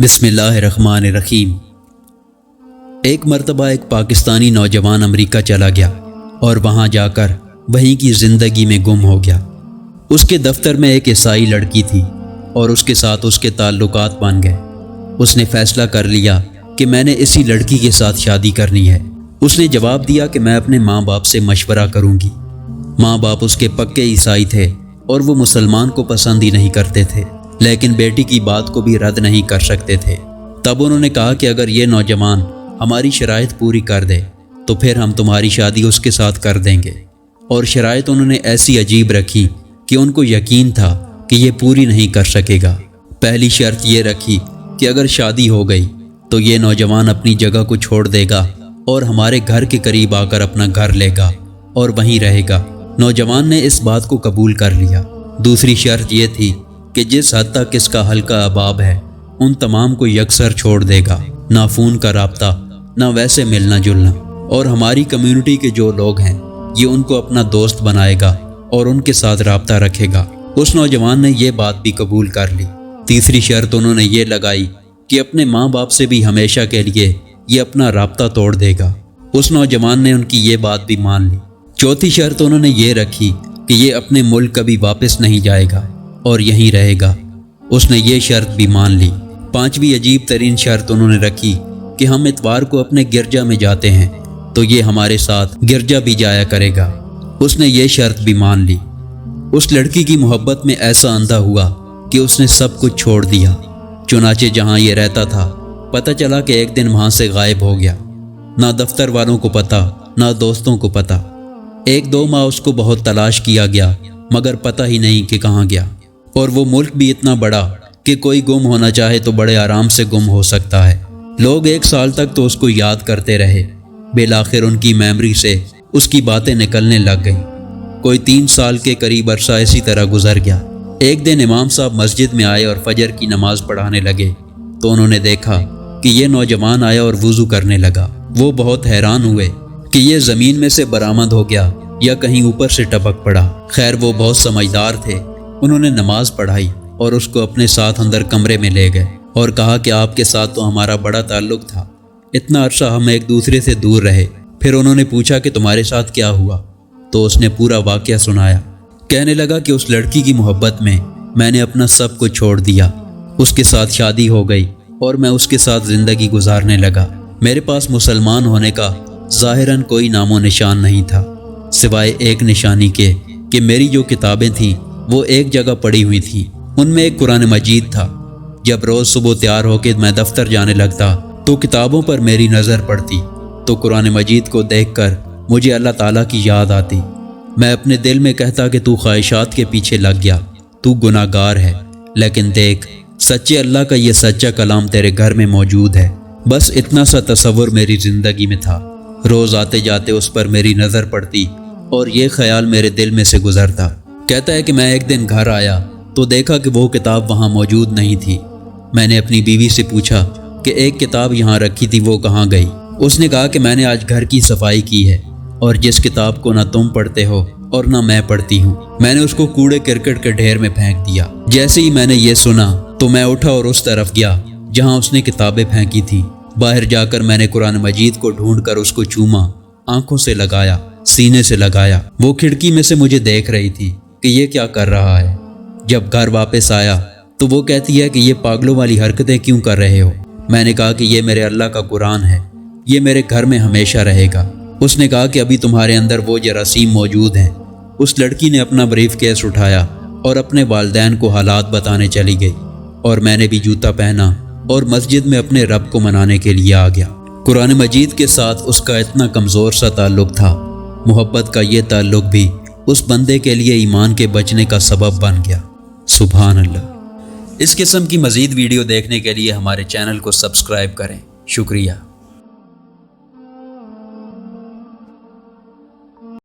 بسم اللہ الرحمن الرحیم۔ ایک مرتبہ ایک پاکستانی نوجوان امریکہ چلا گیا اور وہاں جا کر وہیں کی زندگی میں گم ہو گیا۔ اس کے دفتر میں ایک عیسائی لڑکی تھی اور اس کے ساتھ اس کے تعلقات بن گئے۔ اس نے فیصلہ کر لیا کہ میں نے اسی لڑکی کے ساتھ شادی کرنی ہے۔ اس نے جواب دیا کہ میں اپنے ماں باپ سے مشورہ کروں گی۔ ماں باپ اس کے پکے عیسائی تھے اور وہ مسلمان کو پسند ہی نہیں کرتے تھے، لیکن بیٹی کی بات کو بھی رد نہیں کر سکتے تھے۔ تب انہوں نے کہا کہ اگر یہ نوجوان ہماری شرائط پوری کر دے تو پھر ہم تمہاری شادی اس کے ساتھ کر دیں گے۔ اور شرائط انہوں نے ایسی عجیب رکھی کہ ان کو یقین تھا کہ یہ پوری نہیں کر سکے گا۔ پہلی شرط یہ رکھی کہ اگر شادی ہو گئی تو یہ نوجوان اپنی جگہ کو چھوڑ دے گا اور ہمارے گھر کے قریب آ کر اپنا گھر لے گا اور وہیں رہے گا۔ نوجوان نے اس بات کو قبول کر لیا۔ دوسری شرط یہ تھی کہ جس حد تک اس کا حلقہ احباب ہے ان تمام کو یکسر چھوڑ دے گا، نہ فون کا رابطہ نہ ویسے ملنا جلنا، اور ہماری کمیونٹی کے جو لوگ ہیں یہ ان کو اپنا دوست بنائے گا اور ان کے ساتھ رابطہ رکھے گا۔ اس نوجوان نے یہ بات بھی قبول کر لی۔ تیسری شرط انہوں نے یہ لگائی کہ اپنے ماں باپ سے بھی ہمیشہ کے لیے یہ اپنا رابطہ توڑ دے گا۔ اس نوجوان نے ان کی یہ بات بھی مان لی۔ چوتھی شرط انہوں نے یہ رکھی کہ یہ اپنے ملک کبھی واپس نہیں جائے گا اور یہیں رہے گا۔ اس نے یہ شرط بھی مان لی۔ پانچویں عجیب ترین شرط انہوں نے رکھی کہ ہم اتوار کو اپنے گرجا میں جاتے ہیں تو یہ ہمارے ساتھ گرجا بھی جایا کرے گا۔ اس نے یہ شرط بھی مان لی۔ اس لڑکی کی محبت میں ایسا اندھا ہوا کہ اس نے سب کچھ چھوڑ دیا۔ چنانچہ جہاں یہ رہتا تھا پتہ چلا کہ ایک دن وہاں سے غائب ہو گیا۔ نہ دفتر والوں کو پتہ نہ دوستوں کو پتہ۔ 1-2 ماہ اس کو بہت تلاش کیا گیا مگر پتہ ہی نہیں کہ کہاں گیا۔ اور وہ ملک بھی اتنا بڑا کہ کوئی گم ہونا چاہے تو بڑے آرام سے گم ہو سکتا ہے۔ لوگ 1 سال تک تو اس کو یاد کرتے رہے۔ بالآخر ان کی میموری سے اس کی باتیں نکلنے لگ گئیں۔ کوئی 3 سال کے قریب عرصہ اسی طرح گزر گیا۔ ایک دن امام صاحب مسجد میں آئے اور فجر کی نماز پڑھانے لگے تو انہوں نے دیکھا کہ یہ نوجوان آیا اور وضو کرنے لگا۔ وہ بہت حیران ہوئے کہ یہ زمین میں سے برآمد ہو گیا یا کہیں اوپر سے ٹپک پڑا۔ خیر وہ بہت سمجھدار تھے۔ انہوں نے نماز پڑھائی اور اس کو اپنے ساتھ اندر کمرے میں لے گئے اور کہا کہ آپ کے ساتھ تو ہمارا بڑا تعلق تھا، اتنا عرصہ ہم ایک دوسرے سے دور رہے۔ پھر انہوں نے پوچھا کہ تمہارے ساتھ کیا ہوا، تو اس نے پورا واقعہ سنایا۔ کہنے لگا کہ اس لڑکی کی محبت میں نے اپنا سب کچھ چھوڑ دیا۔ اس کے ساتھ شادی ہو گئی اور میں اس کے ساتھ زندگی گزارنے لگا۔ میرے پاس مسلمان ہونے کا ظاہراً کوئی نام و نشان نہیں تھا، سوائے ایک نشانی کے کہ میری جو کتابیں تھیں وہ ایک جگہ پڑی ہوئی تھیں۔ ان میں ایک قرآن مجید تھا۔ جب روز صبح تیار ہو کے میں دفتر جانے لگتا تو کتابوں پر میری نظر پڑتی تو قرآن مجید کو دیکھ کر مجھے اللہ تعالیٰ کی یاد آتی۔ میں اپنے دل میں کہتا کہ تو خواہشات کے پیچھے لگ گیا، تو گناہ گار ہے، لیکن دیکھ سچے اللہ کا یہ سچا کلام تیرے گھر میں موجود ہے۔ بس اتنا سا تصور میری زندگی میں تھا۔ روز آتے جاتے اس پر میری نظر پڑتی اور یہ خیال میرے دل میں سے گزرتا۔ کہتا ہے کہ میں ایک دن گھر آیا تو دیکھا کہ وہ کتاب وہاں موجود نہیں تھی۔ میں نے اپنی بیوی سے پوچھا کہ ایک کتاب یہاں رکھی تھی وہ کہاں گئی؟ اس نے کہا کہ میں نے آج گھر کی صفائی کی ہے اور جس کتاب کو نہ تم پڑھتے ہو اور نہ میں پڑھتی ہوں میں نے اس کو کوڑے کرکٹ کے ڈھیر میں پھینک دیا۔ جیسے ہی میں نے یہ سنا تو میں اٹھا اور اس طرف گیا جہاں اس نے کتابیں پھینکی تھیں۔ باہر جا کر میں نے قرآن مجید کو ڈھونڈ کر اس کو چوما، آنکھوں سے لگایا، سینے سے لگایا۔ وہ کھڑکی میں سے مجھے دیکھ رہی تھی کہ یہ کیا کر رہا ہے۔ جب گھر واپس آیا تو وہ کہتی ہے کہ یہ پاگلوں والی حرکتیں کیوں کر رہے ہو؟ میں نے کہا کہ یہ میرے اللہ کا قرآن ہے، یہ میرے گھر میں ہمیشہ رہے گا۔ اس نے کہا کہ ابھی تمہارے اندر وہ جراثیم موجود ہیں۔ اس لڑکی نے اپنا بریف کیس اٹھایا اور اپنے والدین کو حالات بتانے چلی گئی، اور میں نے بھی جوتا پہنا اور مسجد میں اپنے رب کو منانے کے لیے آ گیا۔ قرآن مجید کے ساتھ اس کا اتنا کمزور سا تعلق تھا، محبت کا یہ تعلق بھی اس بندے کے لیے ایمان کے بچنے کا سبب بن گیا۔ سبحان اللہ۔ اس قسم کی مزید ویڈیو دیکھنے کے لیے ہمارے چینل کو سبسکرائب کریں۔ شکریہ۔